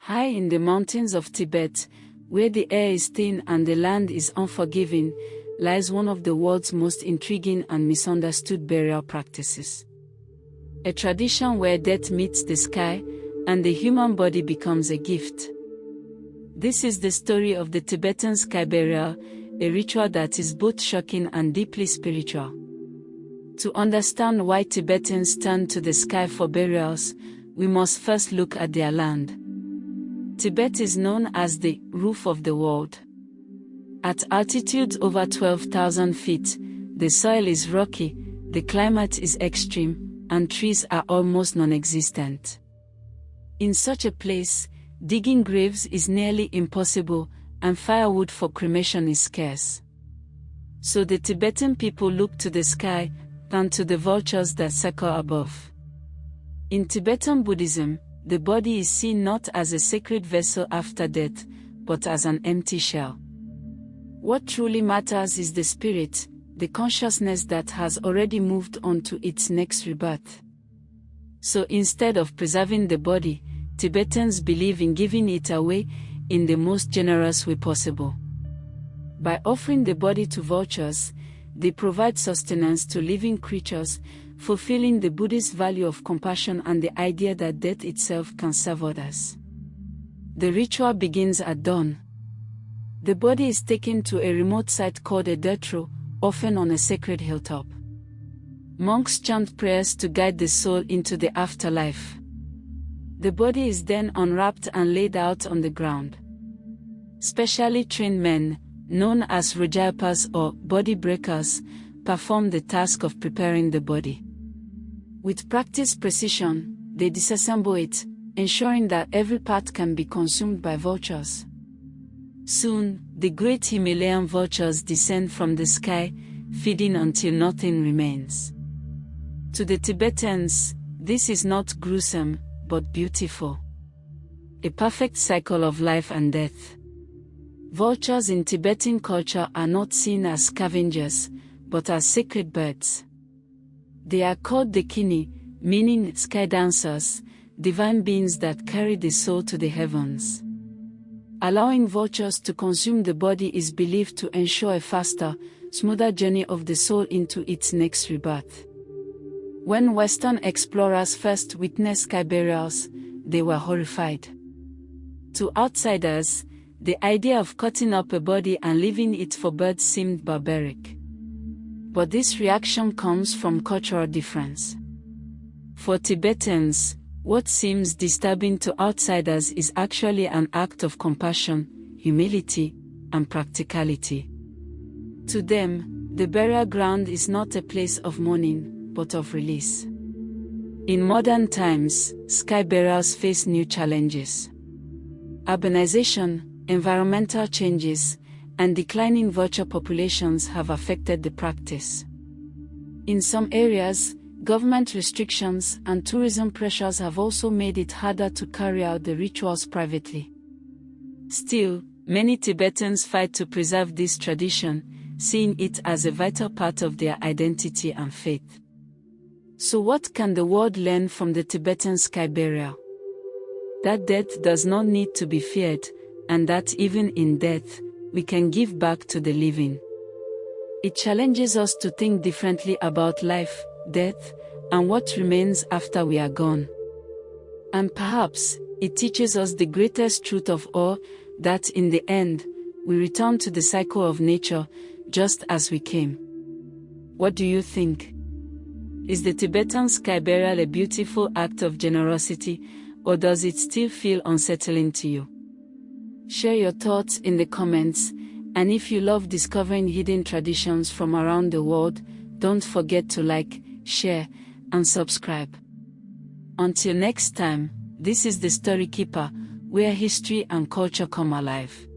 High in the mountains of Tibet, where the air is thin and the land is unforgiving, lies one of the world's most intriguing and misunderstood burial practices. A tradition where death meets the sky, and the human body becomes a gift. This is the story of the Tibetan Sky Burial, a ritual that is both shocking and deeply spiritual. To understand why Tibetans turn to the sky for burials, we must first look at their land. Tibet is known as the roof of the world. At altitudes over 12,000 feet, the soil is rocky, the climate is extreme, and trees are almost non-existent. In such a place, digging graves is nearly impossible, and firewood for cremation is scarce. So the Tibetan people look to the sky, and to the vultures that circle above. In Tibetan Buddhism, the body is seen not as a sacred vessel after death, but as an empty shell. What truly matters is the spirit, the consciousness that has already moved on to its next rebirth. So instead of preserving the body, Tibetans believe in giving it away in the most generous way possible. By offering the body to vultures, they provide sustenance to living creatures, fulfilling the Buddhist value of compassion and the idea that death itself can serve others. The ritual begins at dawn. The body is taken to a remote site called a dirt row, often on a sacred hilltop. Monks chant prayers to guide the soul into the afterlife. The body is then unwrapped and laid out on the ground. Specially trained men, known as Rajayapas or body breakers, perform the task of preparing the body. With practiced precision, they disassemble it, ensuring that every part can be consumed by vultures. Soon, the great Himalayan vultures descend from the sky, feeding until nothing remains. To the Tibetans, this is not gruesome, but beautiful. A perfect cycle of life and death. Vultures in Tibetan culture are not seen as scavengers, but as sacred birds. They are called Dakini, meaning sky dancers, divine beings that carry the soul to the heavens. Allowing vultures to consume the body is believed to ensure a faster, smoother journey of the soul into its next rebirth. When Western explorers first witnessed sky burials, they were horrified. To outsiders, the idea of cutting up a body and leaving it for birds seemed barbaric. But this reaction comes from cultural difference. For Tibetans, what seems disturbing to outsiders is actually an act of compassion, humility, and practicality. To them, the burial ground is not a place of mourning, but of release. In modern times, sky burials face new challenges. Urbanization, environmental changes, and declining vulture populations have affected the practice. In some areas, government restrictions and tourism pressures have also made it harder to carry out the rituals privately. Still, many Tibetans fight to preserve this tradition, seeing it as a vital part of their identity and faith. So what can the world learn from the Tibetan Sky Burial? That death does not need to be feared, and that even in death, we can give back to the living. It challenges us to think differently about life, death, and what remains after we are gone. And perhaps, it teaches us the greatest truth of all, that in the end, we return to the cycle of nature, just as we came. What do you think? Is the Tibetan Sky Burial a beautiful act of generosity, or does it still feel unsettling to you? Share your thoughts in the comments, and if you love discovering hidden traditions from around the world, don't forget to like, share, and subscribe. Until next time, this is the Story Keeper, where history and culture come alive.